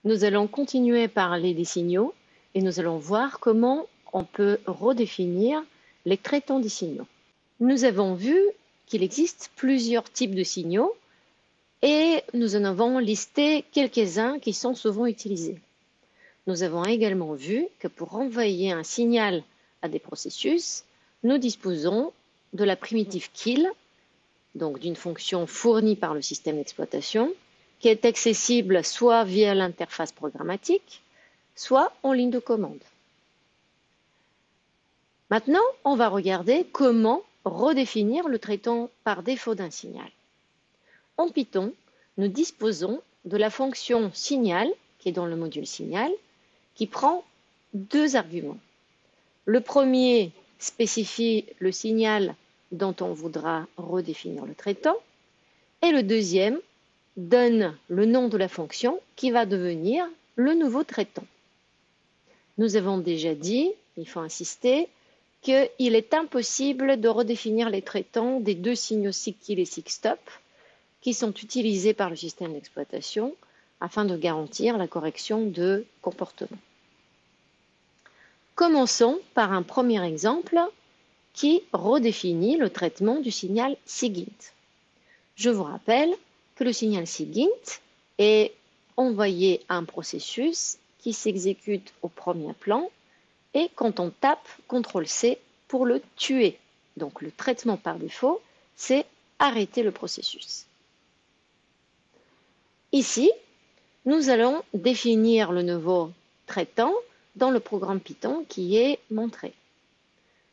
Nous allons continuer à parler des signaux et nous allons voir comment on peut redéfinir les traitants des signaux. Nous avons vu qu'il existe plusieurs types de signaux et nous en avons listé quelques-uns qui sont souvent utilisés. Nous avons également vu que pour envoyer un signal à des processus, nous disposons de la primitive kill, donc d'une fonction fournie par le système d'exploitation, qui est accessible soit via l'interface programmatique, soit en ligne de commande. Maintenant, on va regarder comment redéfinir le traitant par défaut d'un signal. En Python, nous disposons de la fonction signal, qui est dans le module signal, qui prend deux arguments. Le premier spécifie le signal dont on voudra redéfinir le traitant, et le deuxième donne le nom de la fonction qui va devenir le nouveau traitant. Nous avons déjà dit, il faut insister, qu'il est impossible de redéfinir les traitants des deux signaux SIGKILL et SIGSTOP qui sont utilisés par le système d'exploitation afin de garantir la correction de comportement. Commençons par un premier exemple qui redéfinit le traitement du signal SIGINT. Je vous rappelle que le signal SIGINT est envoyé à un processus qui s'exécute au premier plan et quand on tape CTRL-C pour le tuer. Donc le traitement par défaut, c'est arrêter le processus. Ici, nous allons définir le nouveau traitant dans le programme Python qui est montré.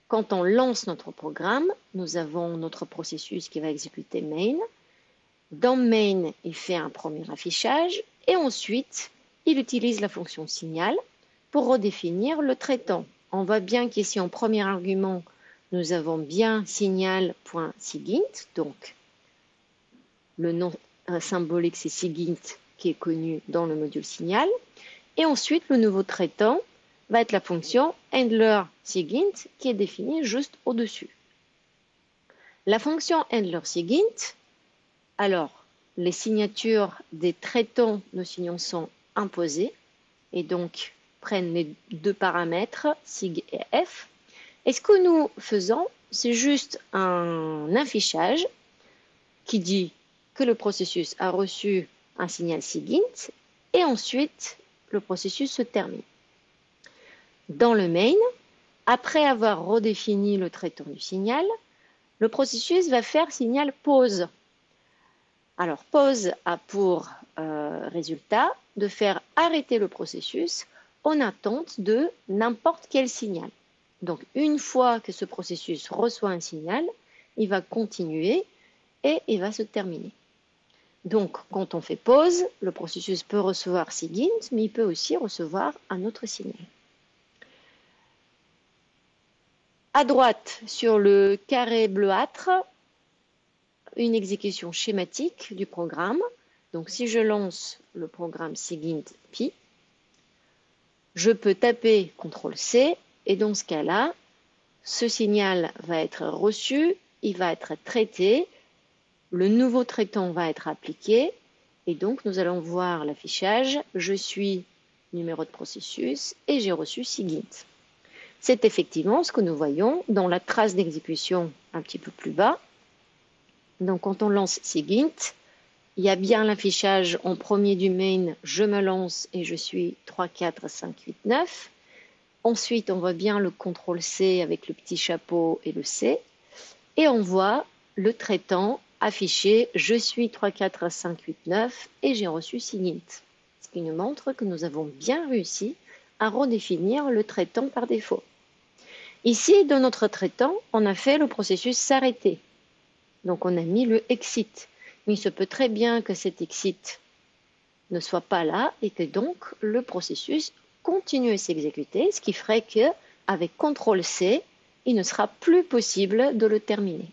Quand on lance notre programme, nous avons notre processus qui va exécuter main. Dans main, il fait un premier affichage et ensuite, il utilise la fonction signal pour redéfinir le traitant. On voit bien qu'ici, en premier argument, nous avons bien signal.SIGINT, donc le nom symbolique c'est SIGINT qui est connu dans le module signal. Et ensuite, le nouveau traitant va être la fonction handler.SIGINT qui est définie juste au-dessus. La fonction handler.SIGINT, alors, les signatures des traitants de signaux sont imposées et donc prennent les deux paramètres SIG et F. Et ce que nous faisons, c'est juste un affichage qui dit que le processus a reçu un signal SIGINT et ensuite le processus se termine. Dans le main, après avoir redéfini le traitant du signal, le processus va faire signal pause. Alors pause a pour résultat de faire arrêter le processus en attente de n'importe quel signal. Donc une fois que ce processus reçoit un signal, il va continuer et il va se terminer. Donc quand on fait pause, le processus peut recevoir SIGINT, mais il peut aussi recevoir un autre signal. À droite, sur le carré bleuâtre, une exécution schématique du programme. Donc si je lance le programme SIGINT-P, je peux taper CTRL-C et dans ce cas-là, ce signal va être reçu, il va être traité, le nouveau traitant va être appliqué et donc nous allons voir l'affichage « Je suis numéro de processus et j'ai reçu SIGINT ». C'est effectivement ce que nous voyons dans la trace d'exécution un petit peu plus bas. Donc quand on lance SIGINT, il y a bien l'affichage en premier du main, je me lance et je suis 3, 4, 5, 8, 9. Ensuite, on voit bien le CTRL-C avec le petit chapeau et le C. Et on voit le traitant affiché, je suis 3, 4, 5, 8, 9 et j'ai reçu SIGINT. Ce qui nous montre que nous avons bien réussi à redéfinir le traitant par défaut. Ici, dans notre traitant, on a fait le processus s'arrêter. Donc on a mis le exit. Mais il se peut très bien que cet exit ne soit pas là et que donc le processus continue à s'exécuter, ce qui ferait qu'avec CTRL-C, il ne sera plus possible de le terminer.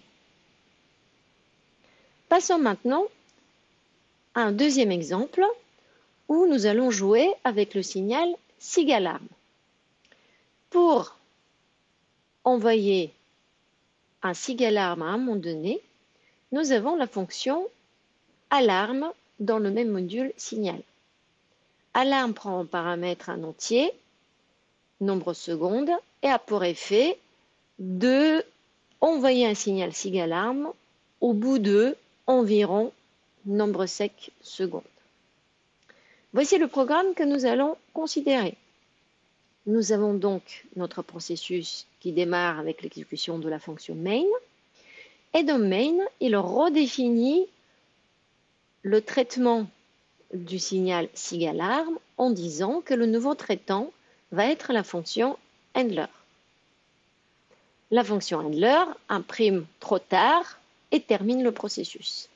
Passons maintenant à un deuxième exemple où nous allons jouer avec le signal SIG-alarme. Pour envoyer un SIG-alarme à un moment donné, nous avons la fonction alarme dans le même module signal. Alarme prend en paramètre un entier, nombre secondes, et a pour effet de envoyer un signal SIG alarme au bout de environ nombre sec secondes. Voici le programme que nous allons considérer. Nous avons donc notre processus qui démarre avec l'exécution de la fonction main. Et dans main, il redéfinit le traitement du signal SIG alarme en disant que le nouveau traitant va être la fonction handler. La fonction handler imprime trop tard et termine le processus.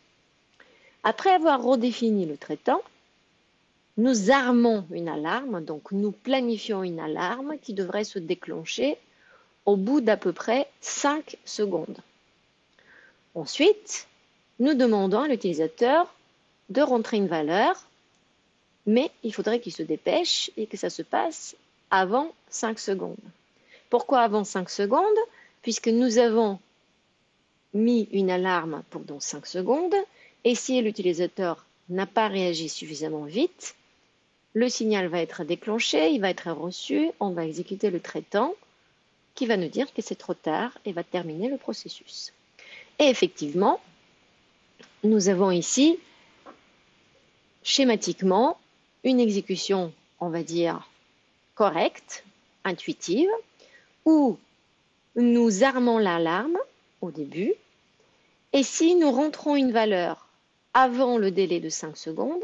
Après avoir redéfini le traitant, nous armons une alarme, donc nous planifions une alarme qui devrait se déclencher au bout d'à peu près 5 secondes. Ensuite, nous demandons à l'utilisateur de rentrer une valeur, mais il faudrait qu'il se dépêche et que ça se passe avant 5 secondes. Pourquoi avant 5 secondes? Puisque nous avons mis une alarme pour dans 5 secondes, et si l'utilisateur n'a pas réagi suffisamment vite, le signal va être déclenché, il va être reçu, on va exécuter le traitant qui va nous dire que c'est trop tard et va terminer le processus. Et effectivement, nous avons ici schématiquement une exécution, on va dire, correcte, intuitive, où nous armons l'alarme au début, et si nous rentrons une valeur avant le délai de 5 secondes,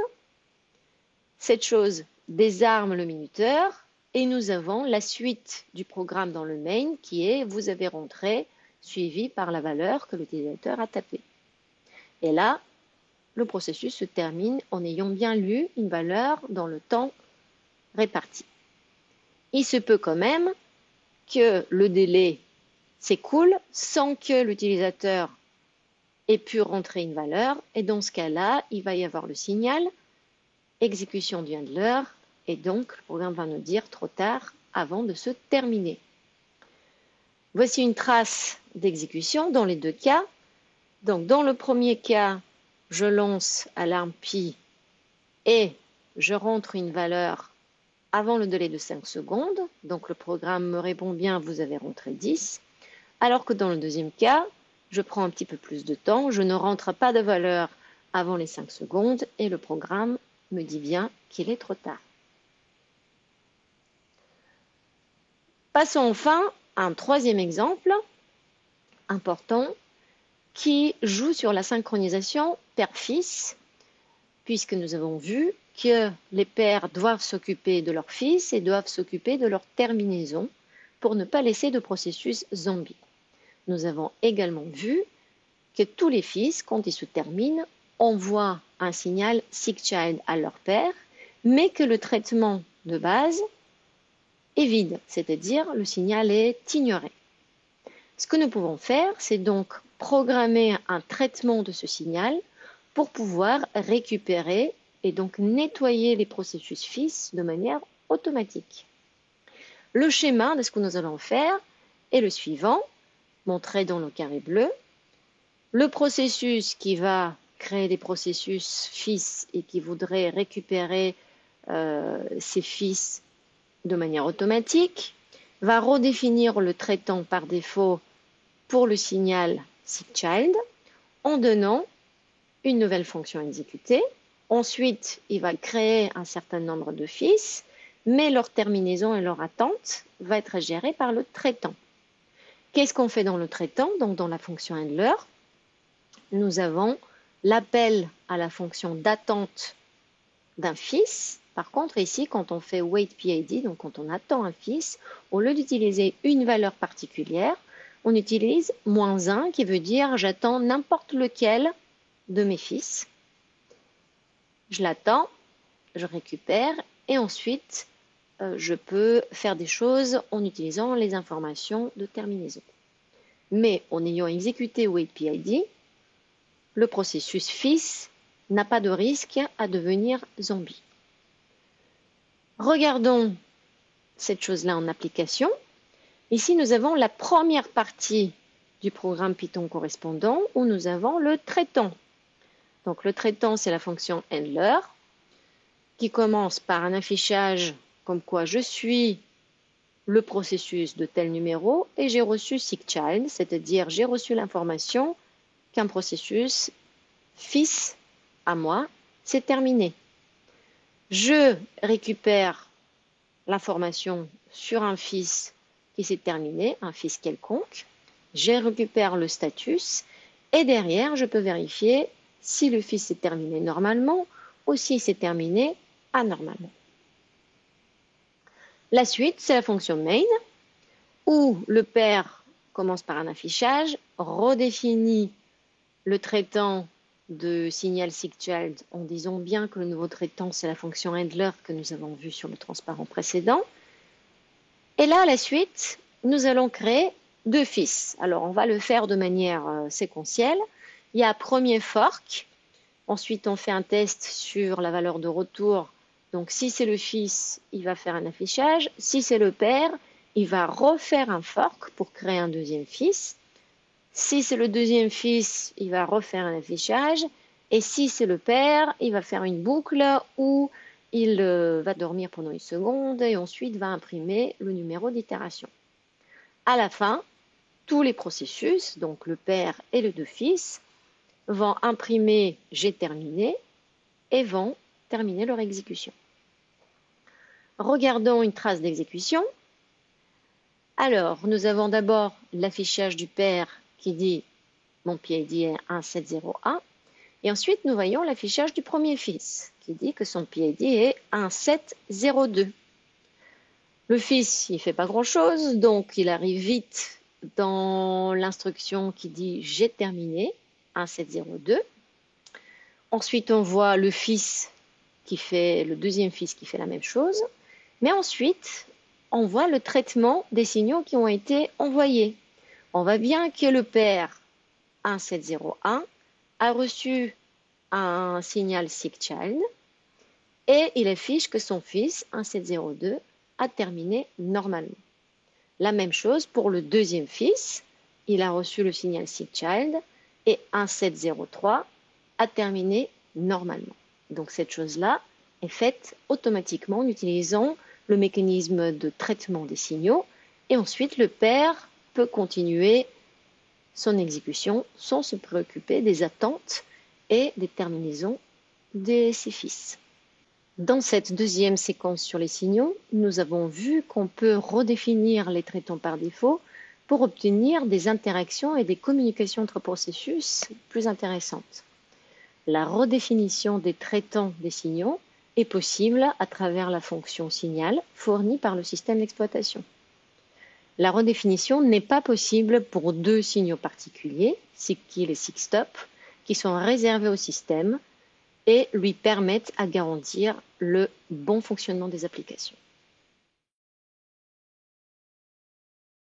cette chose désarme le minuteur et nous avons la suite du programme dans le main qui est vous avez rentré suivi par la valeur que l'utilisateur a tapée. Et là, le processus se termine en ayant bien lu une valeur dans le temps réparti. Il se peut quand même que le délai s'écoule sans que l'utilisateur ait pu rentrer une valeur et dans ce cas-là, il va y avoir le signal exécution du handler et donc le programme va nous dire trop tard avant de se terminer. Voici une trace d'exécution dans les deux cas. Donc dans le premier cas, je lance alarme pi et je rentre une valeur avant le délai de 5 secondes. Donc le programme me répond bien, vous avez rentré 10. Alors que dans le deuxième cas, je prends un petit peu plus de temps, je ne rentre pas de valeur avant les 5 secondes et le programme me dit bien qu'il est trop tard. Passons enfin à un troisième exemple important qui joue sur la synchronisation père-fils, puisque nous avons vu que les pères doivent s'occuper de leurs fils et doivent s'occuper de leur terminaison pour ne pas laisser de processus zombie. Nous avons également vu que tous les fils, quand ils se terminent, envoient un signal SIGCHILD à leur père, mais que le traitement de base est vide, c'est-à-dire le signal est ignoré. Ce que nous pouvons faire, c'est donc programmer un traitement de ce signal pour pouvoir récupérer et donc nettoyer les processus fils de manière automatique. Le schéma de ce que nous allons faire est le suivant, montré dans le carré bleu. Le processus qui va créer des processus fils et qui voudrait récupérer ces fils de manière automatique va redéfinir le traitant par défaut pour le signal SIGCHILD en donnant une nouvelle fonction exécutée. Ensuite, il va créer un certain nombre de fils, mais leur terminaison et leur attente va être gérée par le traitant. Qu'est-ce qu'on fait dans le traitant? Donc dans la fonction handler, nous avons l'appel à la fonction d'attente d'un fils. Par contre, ici, quand on fait waitPID, donc quand on attend un fils, au lieu d'utiliser une valeur particulière, on utilise -1 qui veut dire j'attends n'importe lequel de mes fils. Je l'attends, je récupère et ensuite je peux faire des choses en utilisant les informations de terminaison. Mais en ayant exécuté waitPID, le processus fils n'a pas de risque à devenir zombie. Regardons cette chose-là en application. Ici, nous avons la première partie du programme Python correspondant où nous avons le traitant. Donc le traitant, c'est la fonction handler. qui commence par un affichage comme quoi je suis le processus de tel numéro et j'ai reçu SIGCHILD, c'est-à-dire j'ai reçu l'information qu'un processus fils à moi, c'est terminé. Je récupère l'information sur un fils qui s'est terminé, un fils quelconque. Je récupère le status et derrière, je peux vérifier si le fils s'est terminé normalement ou s'il s'est terminé anormalement. La suite, c'est la fonction main où le père commence par un affichage, redéfinit le traitant de signal SIGCHILD en disant bien que le nouveau traitant, c'est la fonction handler que nous avons vue sur le transparent précédent. Et là, à la suite, nous allons créer deux fils. Alors, on va le faire de manière séquentielle. Il y a premier fork. Ensuite, on fait un test sur la valeur de retour. Donc, si c'est le fils, il va faire un affichage. Si c'est le père, il va refaire un fork pour créer un deuxième fils. Si c'est le deuxième fils, il va refaire un affichage. Et si c'est le père, il va faire une boucle où il va dormir pendant une seconde et ensuite va imprimer le numéro d'itération. À la fin, tous les processus, donc le père et les deux fils, vont imprimer j'ai terminé et vont terminer leur exécution. Regardons une trace d'exécution. Alors, nous avons d'abord l'affichage du père qui dit mon PID est 1701 et ensuite nous voyons l'affichage du premier fils qui dit que son PID est 1702. Le fils, il ne fait pas grand-chose, donc il arrive vite dans l'instruction qui dit j'ai terminé 1702. Ensuite, on voit le fils qui fait, le deuxième fils qui fait la même chose. Mais ensuite, on voit le traitement des signaux qui ont été envoyés. On voit bien que le père 1701 a reçu un signal SIGCHILD et il affiche que son fils 1702 a terminé normalement. La même chose pour le deuxième fils, il a reçu le signal SIGCHILD et 1703 a terminé normalement. Donc cette chose-là est faite automatiquement en utilisant le mécanisme de traitement des signaux et ensuite le père peut continuer son exécution sans se préoccuper des attentes et des terminaisons de ses fils. Dans cette deuxième séquence sur les signaux, nous avons vu qu'on peut redéfinir les traitants par défaut pour obtenir des interactions et des communications entre processus plus intéressantes. La redéfinition des traitants des signaux est possible à travers la fonction signal fournie par le système d'exploitation. La redéfinition n'est pas possible pour deux signaux particuliers, SIGKILL et SIGSTOP, qui sont réservés au système et lui permettent à garantir le bon fonctionnement des applications.